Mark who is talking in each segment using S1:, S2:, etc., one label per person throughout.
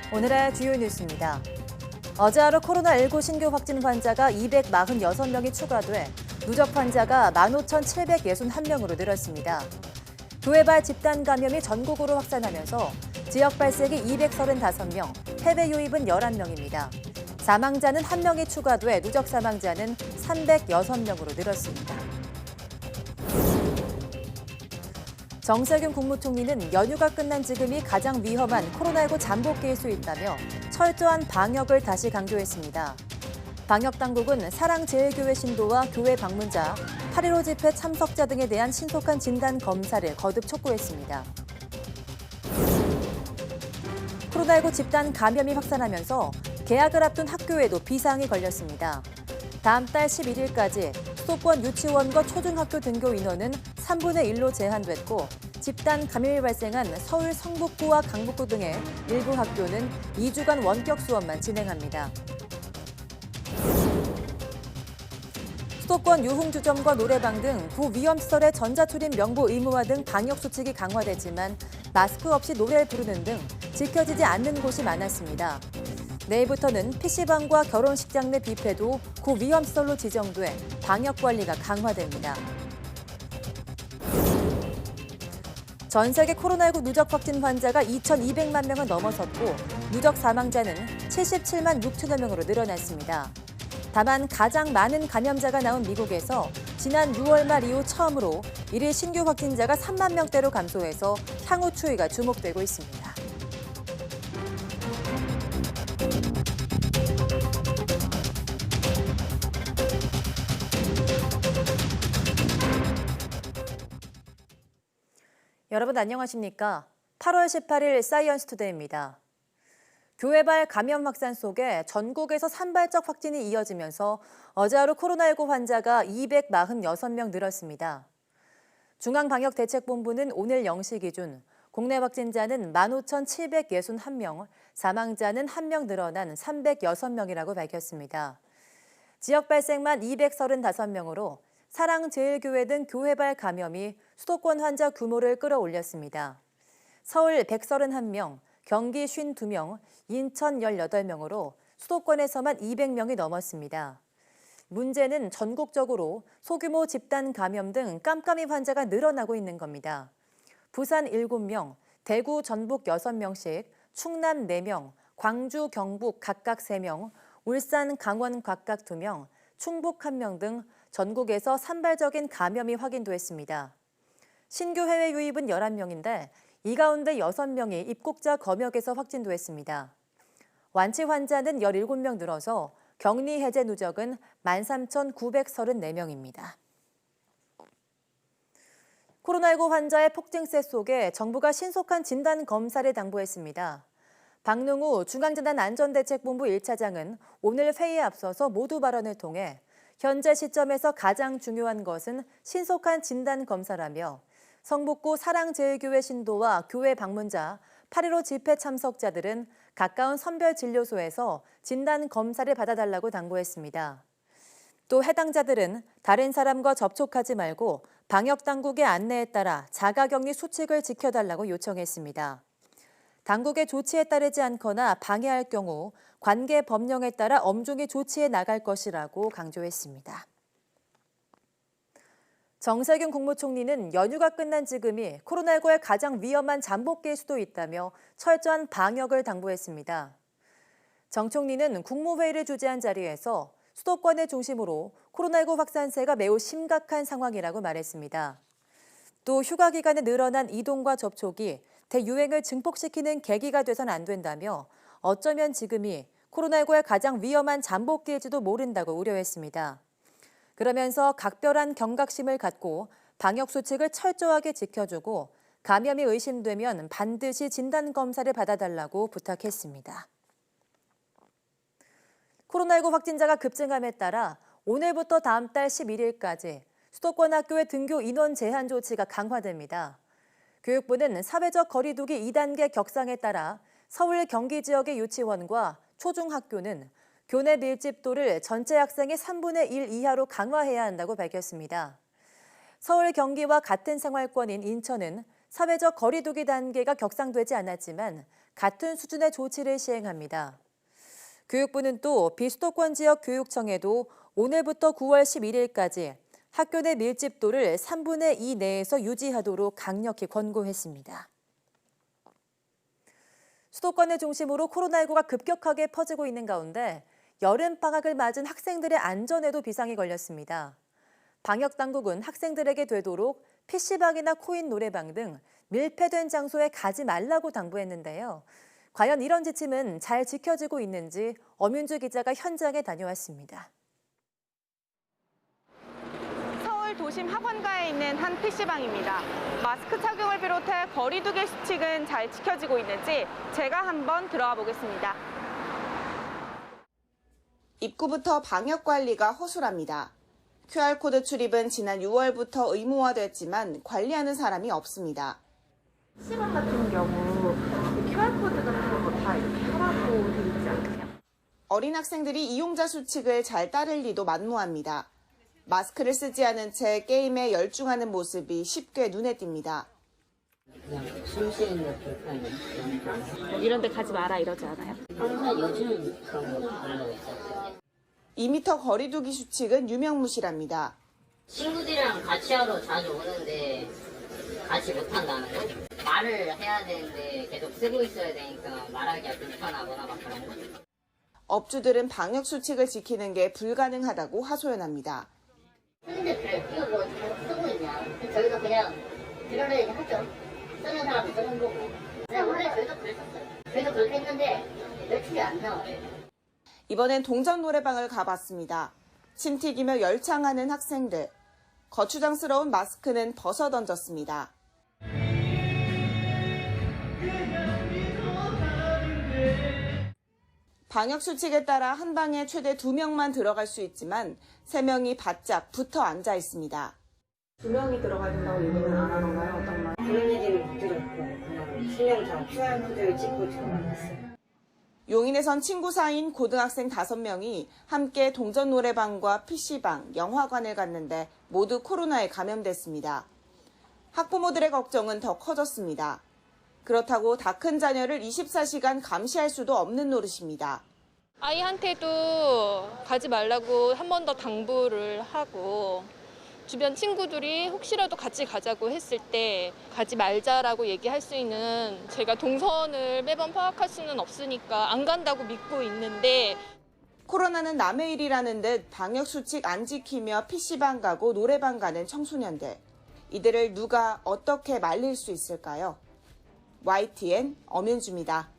S1: 오늘의 주요 뉴스입니다. 어제 하루 코로나19 신규 확진 환자가 246명이 추가돼 누적 환자가 15,761명으로 늘었습니다. 교회발 집단 감염이 전국으로 확산하면서 지역 발생이 235명, 해외 유입은 11명입니다. 사망자는 1명이 추가돼 누적 사망자는 306명으로 늘었습니다. 정세균 국무총리는 연휴가 끝난 지금이 가장 위험한 코로나19 잠복기일 수 있다며 철저한 방역을 다시 강조했습니다. 방역당국은 사랑제일교회 신도와 교회 방문자, 8.15 집회 참석자 등에 대한 신속한 진단 검사를 거듭 촉구했습니다. 코로나19 집단 감염이 확산하면서 개학을 앞둔 학교에도 비상이 걸렸습니다. 다음 달 11일까지 수도권 유치원과 초중학교 등교 인원은 3분의 1로 제한됐고 집단 감염이 발생한 서울 성북구와 강북구 등의 일부 학교는 2주간 원격 수업만 진행합니다. 수도권 유흥주점과 노래방 등 구위험시설의 전자출입 명부 의무화 등 방역수칙이 강화됐지만 마스크 없이 노래를 부르는 등 지켜지지 않는 곳이 많았습니다. 내일부터는 PC방과 결혼식장 내 뷔페도 구위험시설로 지정돼 방역관리가 강화됩니다. 전 세계 코로나19 누적 확진 환자가 2,200만 명을 넘어섰고 누적 사망자는 77만 6천여 명으로 늘어났습니다. 다만 가장 많은 감염자가 나온 미국에서 지난 6월 말 이후 처음으로 일일 신규 확진자가 3만 명대로 감소해서 향후 추이가 주목되고 있습니다. 여러분 안녕하십니까? 8월 18일 사이언스 투데이입니다. 교회발 감염 확산 속에 전국에서 산발적 확진이 이어지면서 어제 하루 코로나19 환자가 246명 늘었습니다. 중앙방역대책본부는 오늘 0시 기준 국내 확진자는 15,761명, 사망자는 1명 늘어난 306명이라고 밝혔습니다. 지역 발생만 235명으로 사랑제일교회 등 교회발 감염이 수도권 환자 규모를 끌어올렸습니다. 서울 131명, 경기 52명, 인천 18명으로 수도권에서만 200명이 넘었습니다. 문제는 전국적으로 소규모 집단 감염 등 깜깜이 환자가 늘어나고 있는 겁니다. 부산 7명, 대구, 전북 6명씩, 충남 4명, 광주, 경북 각각 3명, 울산, 강원 각각 2명, 충북 1명 등 전국에서 산발적인 감염이 확인됐습니다. 신규 해외 유입은 11명인데 이 가운데 6명이 입국자 검역에서 확진됐습니다. 완치 환자는 17명 늘어서 격리 해제 누적은 13,934명입니다. 코로나19 환자의 폭증세 속에 정부가 신속한 진단 검사를 당부했습니다. 박능우 중앙재난안전대책본부 1차장은 오늘 회의에 앞서서 모두 발언을 통해 현재 시점에서 가장 중요한 것은 신속한 진단 검사라며 성북구 사랑제일교회 신도와 교회 방문자, 8.15 집회 참석자들은 가까운 선별진료소에서 진단 검사를 받아달라고 당부했습니다. 또 해당자들은 다른 사람과 접촉하지 말고 방역당국의 안내에 따라 자가격리 수칙을 지켜달라고 요청했습니다. 당국의 조치에 따르지 않거나 방해할 경우 관계 법령에 따라 엄중히 조치해 나갈 것이라고 강조했습니다. 정세균 국무총리는 연휴가 끝난 지금이 코로나19의 가장 위험한 잠복기일 수도 있다며 철저한 방역을 당부했습니다. 정 총리는 국무회의를 주재한 자리에서 수도권을 중심으로 코로나19 확산세가 매우 심각한 상황이라고 말했습니다. 또 휴가 기간에 늘어난 이동과 접촉이 대유행을 증폭시키는 계기가 돼선 안 된다며 어쩌면 지금이 코로나19의 가장 위험한 잠복기일지도 모른다고 우려했습니다. 그러면서 각별한 경각심을 갖고 방역수칙을 철저하게 지켜주고 감염이 의심되면 반드시 진단검사를 받아달라고 부탁했습니다. 코로나19 확진자가 급증함에 따라 오늘부터 다음 달 11일까지 수도권 학교의 등교 인원 제한 조치가 강화됩니다. 교육부는 사회적 거리 두기 2단계 격상에 따라 서울 경기 지역의 유치원과 초중학교는 교내 밀집도를 전체 학생의 3분의 1 이하로 강화해야 한다고 밝혔습니다. 서울 경기와 같은 생활권인 인천은 사회적 거리 두기 단계가 격상되지 않았지만 같은 수준의 조치를 시행합니다. 교육부는 또 비수도권 지역 교육청에도 오늘부터 9월 11일까지 학교 내 밀집도를 3분의 2 내에서 유지하도록 강력히 권고했습니다. 수도권을 중심으로 코로나19가 급격하게 퍼지고 있는 가운데 여름방학을 맞은 학생들의 안전에도 비상이 걸렸습니다. 방역당국은 학생들에게 되도록 PC방이나 코인 노래방 등 밀폐된 장소에 가지 말라고 당부했는데요. 과연 이런 지침은 잘 지켜지고 있는지 엄윤주 기자가 현장에 다녀왔습니다.
S2: 서울 도심 학원가에 있는 한 PC방입니다. 마스크 착용을 비롯해 거리 두기 수칙은 잘 지켜지고 있는지 제가 한번 들어가 보겠습니다. 입구부터 방역 관리가 허술합니다. QR코드 출입은 지난 6월부터 의무화됐지만 관리하는 사람이 없습니다.
S3: PC방 같은 경우 QR코드 같은 거 다 이렇게 하라고 돼 있지 않나요?
S2: 어린 학생들이 이용자 수칙을 잘 따를 리도 만무합니다. 마스크를 쓰지 않은 채 게임에 열중하는 모습이 쉽게 눈에 띕니다.
S4: 그냥 숨 쉬는 거 불편해.
S3: 이런 데 가지 마라 이러지 않아요?
S4: 항상 요즘 그런 거 하려고 있었어요.
S2: 2m 거리 두기 수칙은 유명무실합니다.
S4: 친구들이랑 같이 하러 자주 오는데 같이 못한다는 거? 말을 해야 되는데 계속 쓰고 있어야 되니까 말하기가 불편하거나 막 그런 거.
S2: 업주들은 방역 수칙을 지키는 게 불가능하다고 하소연합니다.
S4: 핸드폰을 끼고 뭐 계속 쓰고 있냐. 저희도 그냥 들어야 하죠. 쓰는 사람은 쓰는 거고. 근데 원래 저희도 그랬었어요. 저희도 그렇게 했는데 며칠이 안 나와요.
S2: 이번엔 동전 노래방을 가봤습니다. 침 튀기며 열창하는 학생들. 거추장스러운 마스크는 벗어 던졌습니다. 방역 수칙에 따라 한 방에 최대 2명만 들어갈 수 있지만 3명이 바짝 붙어 앉아 있습니다.
S3: 2명이 들어가야 된다고 얘기는 안 하던가요? 어떤가요?
S4: 그런 얘기를 못 들었고 그냥 실명상 QR코드를 찍고 들어갔어요.
S2: 용인에선 친구 사이인 고등학생 5명이 함께 동전 노래방과 PC방, 영화관을 갔는데 모두 코로나에 감염됐습니다. 학부모들의 걱정은 더 커졌습니다. 그렇다고 다 큰 자녀를 24시간 감시할 수도 없는 노릇입니다.
S5: 아이한테도 가지 말라고 한 번 더 당부를 하고 주변 친구들이 혹시라도 같이 가자고 했을 때 가지 말자라고 얘기할 수 있는 제가 동선을 매번 파악할 수는 없으니까 안 간다고 믿고 있는데
S2: 코로나는 남의 일이라는 듯 방역 수칙 안 지키며 PC방 가고 노래방 가는 청소년들. 이들을 누가 어떻게 말릴 수 있을까요? YTN 엄윤주입니다.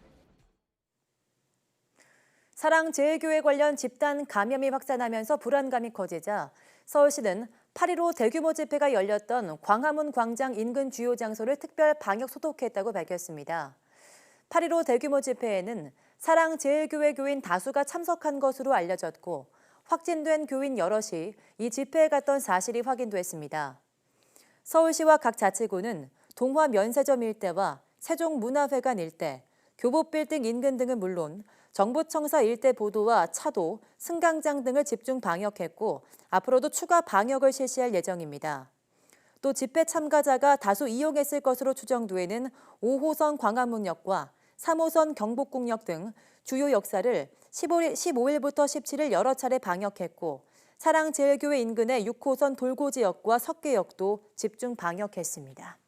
S1: 사랑제일교회 관련 집단 감염이 확산하면서 불안감이 커지자 서울시는 8.15 대규모 집회가 열렸던 광화문 광장 인근 주요 장소를 특별 방역 소독했다고 밝혔습니다. 8.15 대규모 집회에는 사랑제일교회 교인 다수가 참석한 것으로 알려졌고 확진된 교인 여럿이 이 집회에 갔던 사실이 확인됐습니다. 서울시와 각 자치구는 동화 면세점 일대와 세종문화회관 일대, 교보빌딩 인근 등은 물론 정부청사 일대 보도와 차도, 승강장 등을 집중 방역했고 앞으로도 추가 방역을 실시할 예정입니다. 또 집회 참가자가 다수 이용했을 것으로 추정되는 5호선 광화문역과 3호선 경복궁역 등 주요 역사를 15일부터 17일 여러 차례 방역했고 사랑제일교회 인근의 6호선 돌고지역과 석계역도 집중 방역했습니다.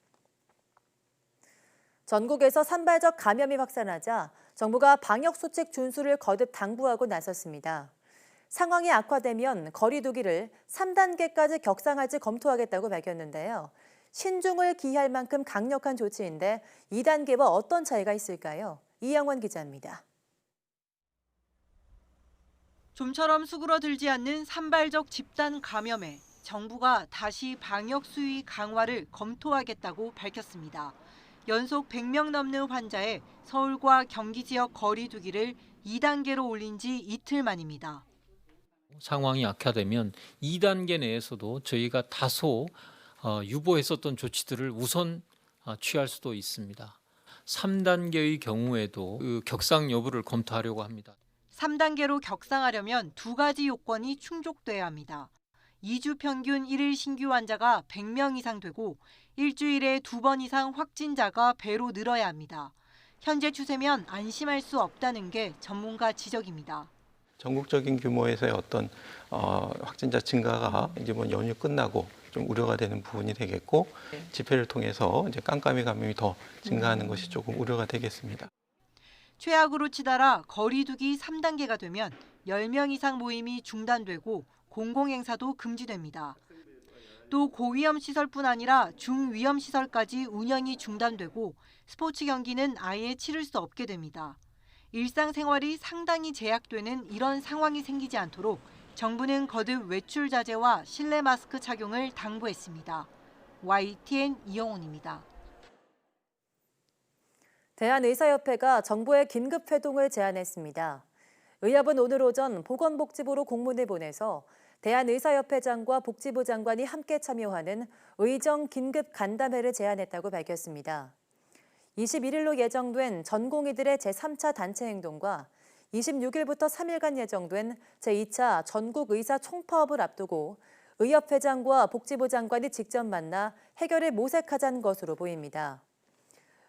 S1: 전국에서 산발적 감염이 확산하자 정부가 방역수칙 준수를 거듭 당부하고 나섰습니다. 상황이 악화되면 거리 두기를 3단계까지 격상할지 검토하겠다고 밝혔는데요. 신중을 기할 만큼 강력한 조치인데 2단계와 어떤 차이가 있을까요? 이영원 기자입니다.
S6: 좀처럼 수그러들지 않는 산발적 집단 감염에 정부가 다시 방역 수위 강화를 검토하겠다고 밝혔습니다. 연속 100명 넘는 환자의 서울과 경기 지역 거리 두기를 2단계로 올린 지 이틀 만입니다.
S7: 상황이 악화되면 2단계 내에서도 저희가 다소 유보했었던 조치들을 우선 취할 수도 있습니다. 3단계의 경우에도 그 격상 여부를 검토하려고 합니다.
S6: 3단계로 격상하려면 두 가지 요건이 충족돼야 합니다. 2주 평균 1일 신규 환자가 100명 이상 되고 일주일에 2번 이상 확진자가 배로 늘어야 합니다. 현재 추세면 안심할 수 없다는 게 전문가 지적입니다.
S8: 전국적인 규모에서의 어떤 확진자 증가가 이제 연휴 끝나고 좀 우려가 되는 부분이 되겠고, 집회를 통해서 이제 깜깜이 감염이 더 증가하는 것이 조금 우려가 되겠습니다.
S6: 최악으로 치달아 거리두기 3단계가 되면 10명 이상 모임이 중단되고 공공행사도 금지됩니다. 또 고위험 시설뿐 아니라 중위험 시설까지 운영이 중단되고 스포츠 경기는 아예 치를 수 없게 됩니다. 일상생활이 상당히 제약되는 이런 상황이 생기지 않도록 정부는 거듭 외출 자제와 실내 마스크 착용을 당부했습니다. YTN 이영훈입니다.
S1: 대한의사협회가 정부에 긴급회동을 제안했습니다. 의협은 오늘 오전 보건복지부로 공문을 보내서 대한의사협회장과 복지부 장관이 함께 참여하는 의정 긴급 간담회를 제안했다고 밝혔습니다. 21일로 예정된 전공의들의 제3차 단체 행동과 26일부터 3일간 예정된 제2차 전국 의사 총파업을 앞두고 의협회장과 복지부 장관이 직접 만나 해결을 모색하자는 것으로 보입니다.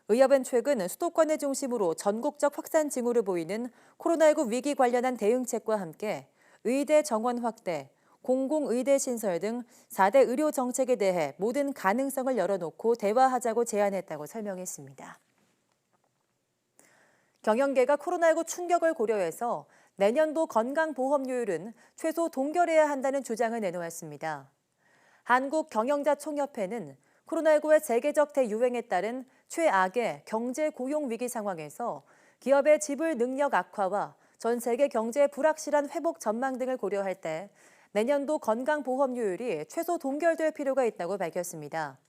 S1: 의협은 최근 수도권을 중심으로 전국적 확산 징후를 보이는 코로나19 위기 관련한 대응책과 함께 의대 정원 확대, 공공의대 신설 등 4대 의료 정책에 대해 모든 가능성을 열어놓고 대화하자고 제안했다고 설명했습니다. 경영계가 코로나19 충격을 고려해서 내년도 건강보험료율은 최소 동결해야 한다는 주장을 내놓았습니다. 한국경영자총협회는 코로나19의 세계적 대유행에 따른 최악의 경제 고용 위기 상황에서 기업의 지불 능력 악화와 전 세계 경제의 불확실한 회복 전망 등을 고려할 때 내년도 건강보험료율이 최소 동결될 필요가 있다고 밝혔습니다.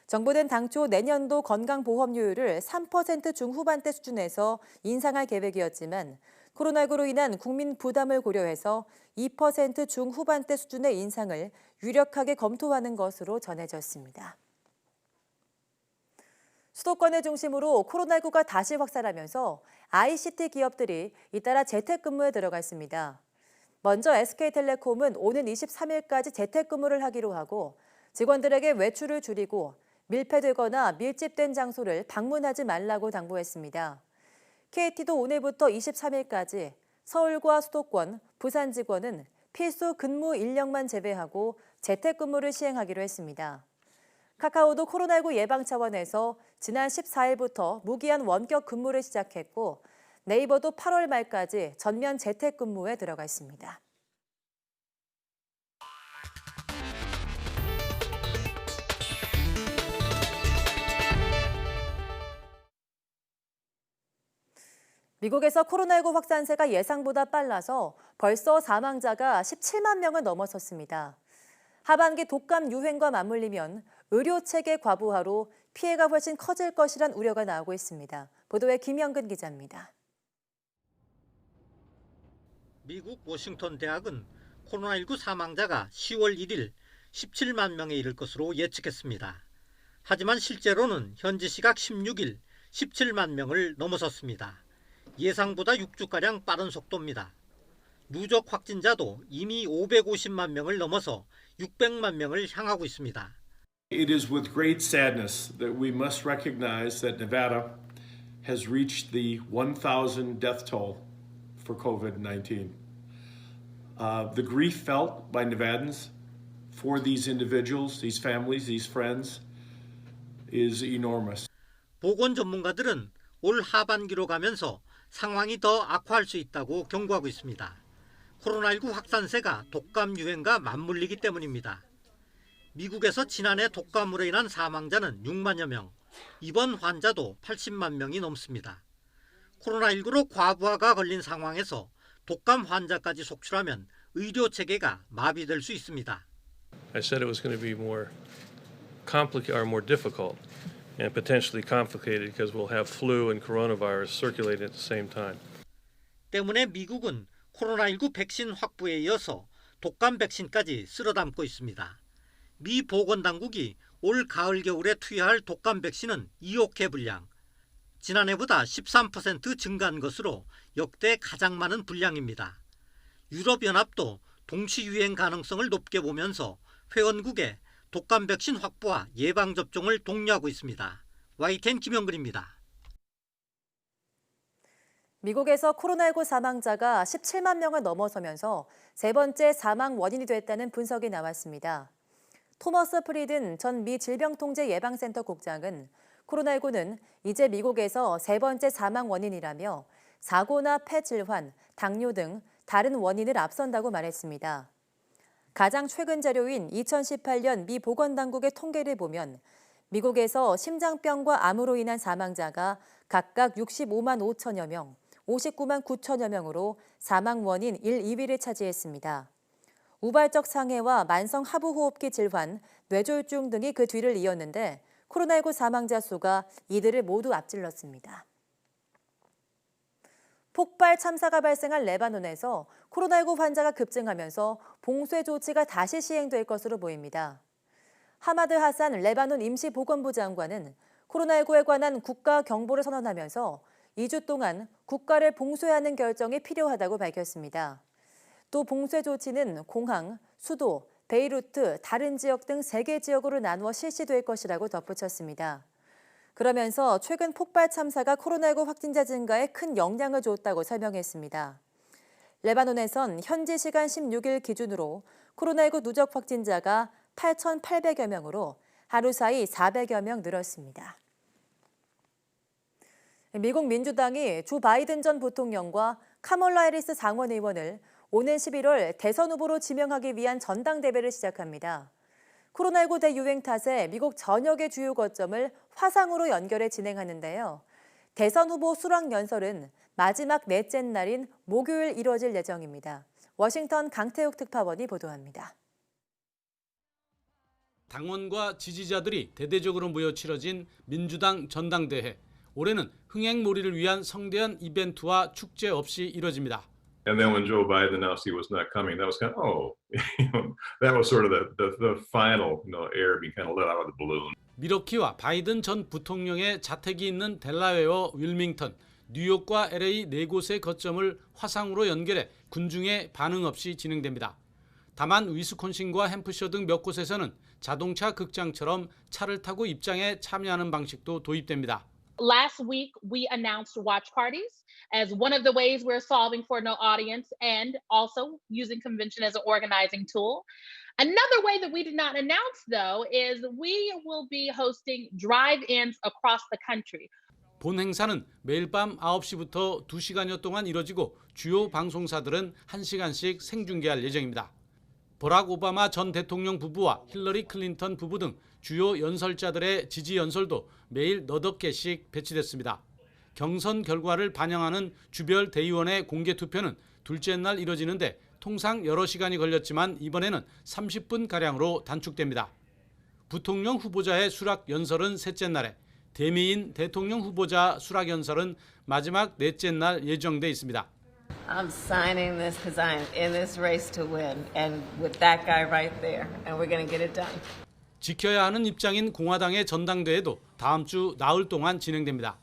S1: 정부는 당초 내년도 건강보험료율을 3% 중후반대 수준에서 인상할 계획이었지만 코로나19로 인한 국민 부담을 고려해서 2% 중후반대 수준의 인상을 유력하게 검토하는 것으로 전해졌습니다. 수도권을 중심으로 코로나19가 다시 확산하면서 ICT 기업들이 잇따라 재택근무에 들어갔습니다. 먼저 SK텔레콤은 오는 23일까지 재택근무를 하기로 하고 직원들에게 외출을 줄이고 밀폐되거나 밀집된 장소를 방문하지 말라고 당부했습니다. KT도 오늘부터 23일까지 서울과 수도권, 부산 직원은 필수 근무 인력만 제외하고 재택근무를 시행하기로 했습니다. 카카오도 코로나19 예방 차원에서 지난 14일부터 무기한 원격 근무를 시작했고 네이버도 8월 말까지 전면 재택근무에 들어가 있습니다. 미국에서 코로나19 확산세가 예상보다 빨라서 벌써 사망자가 17만 명을 넘어섰습니다. 하반기 독감 유행과 맞물리면 의료체계 과부하로 피해가 훨씬 커질 것이란 우려가 나오고 있습니다. 보도에 김영근 기자입니다.
S9: 미국 워싱턴 대학은 코로나19 사망자가 10월 1일 17만 명에 이를 것으로 예측했습니다. 하지만 실제로는 현지 시각 16일 17만 명을 넘어섰습니다. 예상보다 6주가량 빠른 속도입니다. 누적 확진자도 이미 550만 명을 넘어서 600만 명을 향하고 있습니다.
S10: It is with great sadness that we must recognize that Nevada has reached the 1,000 death toll for COVID-19. The grief felt by Nevadans for these individuals, these families, these friends is enormous.
S9: 보건 전문가들은 올 하반기로 가면서 상황이 더 악화할 수 있다고 경고하고 있습니다. 코로나19 확산세가 독감 유행과 맞물리기 때문입니다. 미국에서 지난해 독감으로 인한 사망자는 6만여 명, 입원 환자도 80만 명이 넘습니다. 코로나19로 과부하가 걸린 상황에서 독감 환자까지 속출하면 의료 체계가 마비될 수 있습니다.
S11: I said it was going to be more complicated or more difficult and potentially complicated because we'll have flu and coronavirus circulating at the same time.
S9: 때문에 미국은 코로나19 백신 확보에 이어서 독감 백신까지 쓸어담고 있습니다. 미 보건당국이 올 가을 겨울에 투여할 독감 백신은 2억 회 분량, 지난해보다 13% 증가한 것으로 역대 가장 많은 분량입니다. 유럽연합도 동시 유행 가능성을 높게 보면서 회원국에 독감 백신 확보와 예방 접종을 독려하고 있습니다. YTN 김영근입니다.
S1: 미국에서 코로나19 사망자가 17만 명을 넘어서면서 세 번째 사망 원인이 됐다는 분석이 나왔습니다. 토머스 프리든 전 미 질병통제예방센터 국장은 코로나19는 이제 미국에서 세 번째 사망 원인이라며 사고나 폐질환, 당뇨 등 다른 원인을 앞선다고 말했습니다. 가장 최근 자료인 2018년 미 보건당국의 통계를 보면 미국에서 심장병과 암으로 인한 사망자가 각각 65만 5천여 명, 59만 9천여 명으로 사망 원인 1, 2위를 차지했습니다. 우발적 상해와 만성 하부호흡기 질환, 뇌졸중 등이 그 뒤를 이었는데 코로나19 사망자 수가 이들을 모두 앞질렀습니다. 폭발 참사가 발생한 레바논에서 코로나19 환자가 급증하면서 봉쇄 조치가 다시 시행될 것으로 보입니다. 하마드 하산 레바논 임시보건부 장관은 코로나19에 관한 국가 경보를 선언하면서 2주 동안 국가를 봉쇄하는 결정이 필요하다고 밝혔습니다. 또 봉쇄 조치는 공항, 수도, 베이루트, 다른 지역 등 3개 지역으로 나누어 실시될 것이라고 덧붙였습니다. 그러면서 최근 폭발 참사가 코로나19 확진자 증가에 큰 영향을 줬다고 설명했습니다. 레바논에선 현지 시간 16일 기준으로 코로나19 누적 확진자가 8,800여 명으로 하루 사이 400여 명 늘었습니다. 미국 민주당이 조 바이든 전 부통령과 카멀라 해리스 상원 의원을 오는 11월 대선 후보로 지명하기 위한 전당대회를 시작합니다. 코로나19 대유행 탓에 미국 전역의 주요 거점을 화상으로 연결해 진행하는데요. 대선 후보 수락 연설은 마지막 넷째 날인 목요일 이뤄질 예정입니다. 워싱턴 강태욱 특파원이 보도합니다.
S12: 당원과 지지자들이 대대적으로 모여 치러진 민주당 전당대회. 올해는 흥행몰이를 위한 성대한 이벤트와 축제 없이 이뤄집니다.
S13: And then when Joe Biden announced he was not coming, that was kind of, that was sort of the final, air being kind of let out of the balloon.
S12: 미러키와 바이든 전 부통령의 자택이 있는 델라웨어, 윌밍턴, 뉴욕과 LA 네 곳의 거점을 화상으로 연결해 군중의 반응 없이 진행됩니다. 다만 위스콘신과 햄프셔 등 몇 곳에서는 자동차 극장처럼 차를 타고 입장에 참여하는 방식도 도입됩니다.
S14: Last week, we announced watch parties as one of the ways we're solving for no audience and also using convention as an organizing tool. Another way that we did not announce, though, is we will be hosting drive-ins across the country.
S12: 본 행사는 매일 밤 9시부터 2시간여 동안 이뤄지고 주요 방송사들은 1시간씩 생중계할 예정입니다. 버락 오바마 전 대통령 부부와 힐러리 클린턴 부부 등 주요 연설자들의 지지 연설도 매일 너댓 개씩 배치됐습니다. 경선 결과를 반영하는 주별 대의원의 공개 투표는 둘째 날 이뤄지는데 통상 여러 시간이 걸렸지만 이번에는 30분가량으로 단축됩니다. 부통령 후보자의 수락 연설은 셋째 날에, 대미인 대통령 후보자 수락 연설은 마지막 넷째 날 예정돼 있습니다.
S15: I'm signing this because I'm in this race to win, and with that guy right there, and we're going to get it done.
S12: 지켜야 하는 입장인 공화당의 전당대회도 다음 주 나흘 동안 진행됩니다.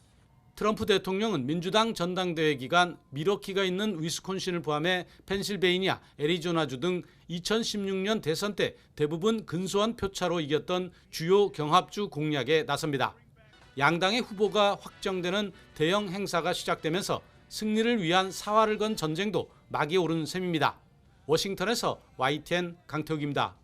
S12: 트럼프 대통령은 민주당 전당대회 기간 미러키가 있는 위스콘신을 포함해 펜실베이니아, 애리조나주 등 2016년 대선 때 대부분 근소한 표차로 이겼던 주요 경합주 공략에 나섭니다. 양당의 후보가 확정되는 대형 행사가 시작되면서 승리를 위한 사활을 건 전쟁도 막이 오른 셈입니다. 워싱턴에서 YTN 강태욱입니다.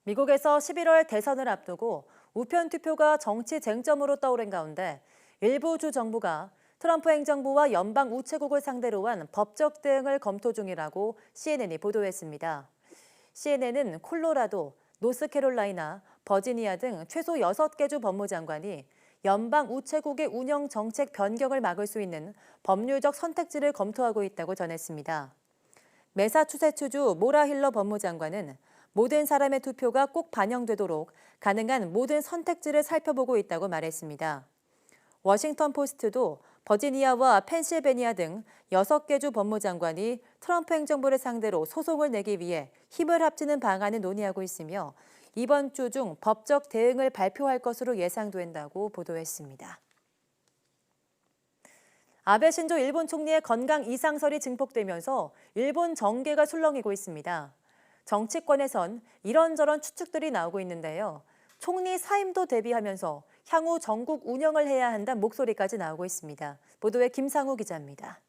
S1: 미국에서 11월 대선을 앞두고 우편 투표가 정치 쟁점으로 떠오른 가운데 일부 주 정부가 트럼프 행정부와 연방 우체국을 상대로 한 법적 대응을 검토 중이라고 CNN이 보도했습니다. CNN은 콜로라도, 노스캐롤라이나, 버지니아 등 최소 6개 주 법무장관이 연방 우체국의 운영 정책 변경을 막을 수 있는 법률적 선택지를 검토하고 있다고 전했습니다. 매사추세츠주 모라 힐러 법무장관은 모든 사람의 투표가 꼭 반영되도록 가능한 모든 선택지를 살펴보고 있다고 말했습니다. 워싱턴 포스트도 버지니아와 펜실베니아 등 6개 주 법무장관이 트럼프 행정부를 상대로 소송을 내기 위해 힘을 합치는 방안을 논의하고 있으며 이번 주 중 법적 대응을 발표할 것으로 예상된다고 보도했습니다. 아베 신조 일본 총리의 건강 이상설이 증폭되면서 일본 정계가 술렁이고 있습니다. 정치권에선 이런저런 추측들이 나오고 있는데요. 총리 사임도 대비하면서 향후 전국 운영을 해야 한다는 목소리까지 나오고 있습니다. 보도에 김상우 기자입니다.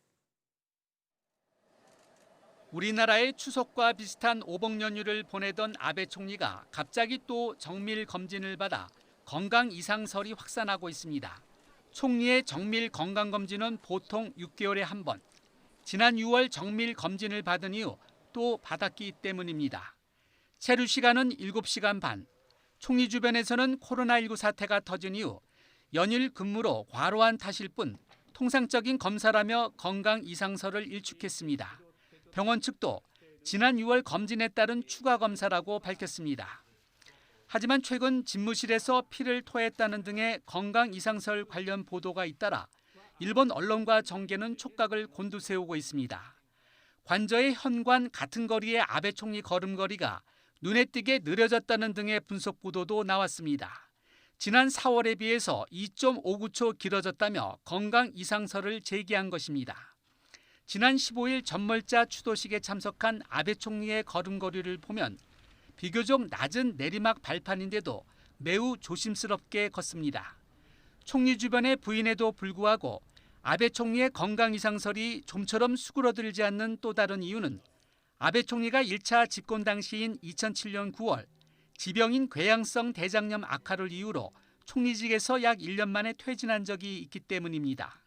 S16: 우리나라의 추석과 비슷한 오복 연휴를 보내던 아베 총리가 갑자기 또 정밀 검진을 받아 건강 이상설이 확산하고 있습니다. 총리의 정밀 건강검진은 보통 6개월에 한 번. 지난 6월 정밀 검진을 받은 이후 또 받았기 때문입니다. 체류 시간은 7시간 반. 총리 주변에서는 코로나19 사태가 터진 이후 연일 근무로 과로한 탓일 뿐 통상적인 검사라며 건강 이상설을 일축했습니다. 병원 측도 지난 6월 검진에 따른 추가 검사라고 밝혔습니다. 하지만 최근 집무실에서 피를 토했다는 등의 건강 이상설 관련 보도가 잇따라 일본 언론과 정계는 촉각을 곤두세우고 있습니다. 관저의 현관 같은 거리의 아베 총리 걸음걸이가 눈에 띄게 느려졌다는 등의 분석 보도도 나왔습니다. 지난 4월에 비해서 2.59초 길어졌다며 건강 이상설을 제기한 것입니다. 지난 15일 전몰자 추도식에 참석한 아베 총리의 걸음걸이를 보면 비교적 낮은 내리막 발판인데도 매우 조심스럽게 걷습니다. 총리 주변의 부인에도 불구하고 아베 총리의 건강 이상설이 좀처럼 수그러들지 않는 또 다른 이유는 아베 총리가 1차 집권 당시인 2007년 9월 지병인 궤양성 대장염 악화를 이유로 총리직에서 약 1년 만에 퇴진한 적이 있기 때문입니다.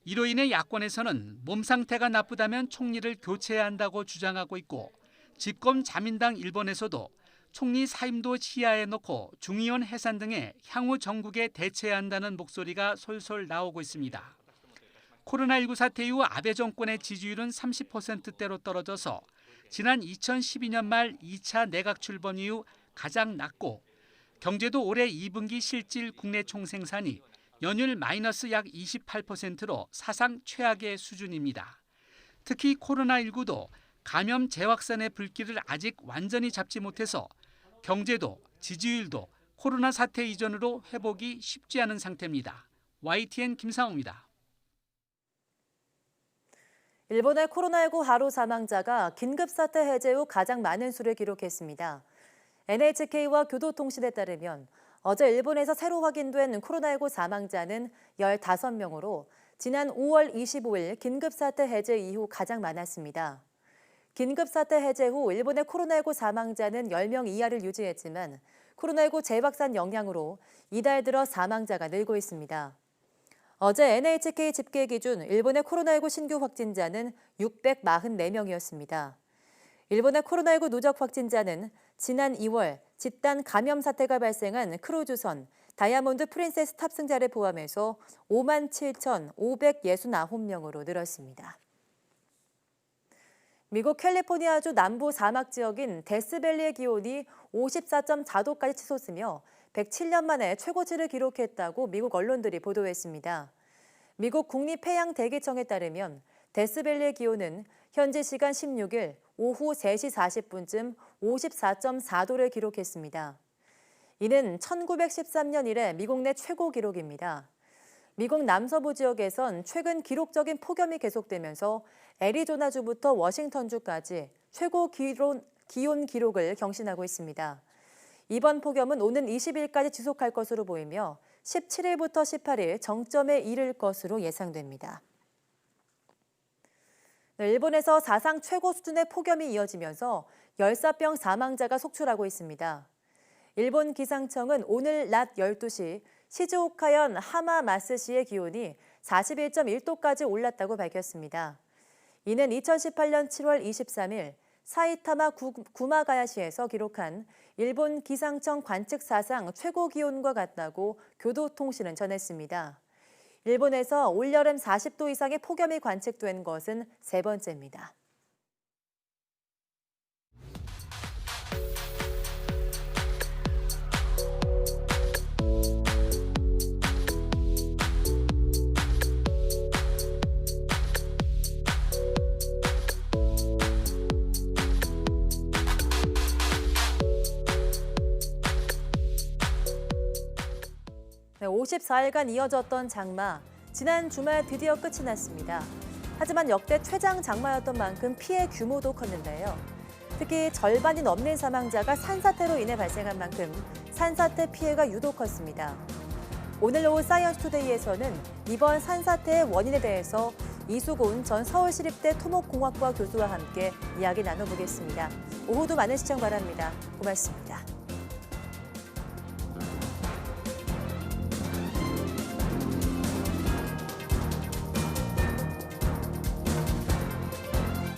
S16: 이로 인해 야권에서는 몸 상태가 나쁘다면 총리를 교체해야 한다고 주장하고 있고 집권 자민당 일본에서도 총리 사임도 시야에 넣고 중의원 해산 등의 향후 정국에 대처해야 한다는 목소리가 솔솔 나오고 있습니다. 코로나19 사태 이후 아베 정권의 지지율은 30%대로 떨어져서 지난 2012년 말 2차 내각 출범 이후 가장 낮고 경제도 올해 2분기 실질 국내 총생산이 연율 마이너스 약 28%로 사상 최악의 수준입니다. 특히 코로나19도 감염 재확산의 불길을 아직 완전히 잡지 못해서 경제도 지지율도 코로나 사태 이전으로 회복이 쉽지 않은 상태입니다. YTN 김상우입니다.
S1: 일본의 코로나19 하루 사망자가 긴급사태 해제 후 가장 많은 수를 기록했습니다. NHK와 교도통신에 따르면 어제 일본에서 새로 확인된 코로나19 사망자는 15명으로 지난 5월 25일 긴급사태 해제 이후 가장 많았습니다. 긴급사태 해제 후 일본의 코로나19 사망자는 10명 이하를 유지했지만 코로나19 재확산 영향으로 이달 들어 사망자가 늘고 있습니다. 어제 NHK 집계 기준 일본의 코로나19 신규 확진자는 644명이었습니다. 일본의 코로나19 누적 확진자는 지난 2월 집단 감염 사태가 발생한 크루즈선 다이아몬드 프린세스 탑승자를 포함해서 57,569명으로 늘었습니다. 미국 캘리포니아주 남부 사막 지역인 데스밸리의 기온이 54.4도까지 치솟으며 107년 만에 최고치를 기록했다고 미국 언론들이 보도했습니다. 미국 국립해양대기청에 따르면 데스밸리의 기온은 현지 시간 16일 오후 3시 40분쯤 54.4도를 기록했습니다. 이는 1913년 이래 미국 내 최고 기록입니다. 미국 남서부 지역에선 최근 기록적인 폭염이 계속되면서 애리조나주부터 워싱턴주까지 최고 기온 기록을 경신하고 있습니다. 이번 폭염은 오는 20일까지 지속할 것으로 보이며 17일부터 18일 정점에 이를 것으로 예상됩니다. 일본에서 사상 최고 수준의 폭염이 이어지면서 열사병 사망자가 속출하고 있습니다. 일본 기상청은 오늘 낮 12시 시즈오카현 하마마스시의 기온이 41.1도까지 올랐다고 밝혔습니다. 이는 2018년 7월 23일 사이타마 구마가야시에서 기록한 일본 기상청 관측 사상 최고 기온과 같다고 교도통신은 전했습니다. 일본에서 올여름 40도 이상의 폭염이 관측된 것은 세 번째입니다. 네, 54일간 이어졌던 장마, 지난 주말 드디어 끝이 났습니다. 하지만 역대 최장 장마였던 만큼 피해 규모도 컸는데요. 특히 절반이 넘는 사망자가 산사태로 인해 발생한 만큼 산사태 피해가 유독 컸습니다. 오늘 오후 사이언스투데이에서는 이번 산사태의 원인에 대해서 이수곤 전 서울시립대 토목공학과 교수와 함께 이야기 나눠보겠습니다. 오후도 많은 시청 바랍니다. 고맙습니다.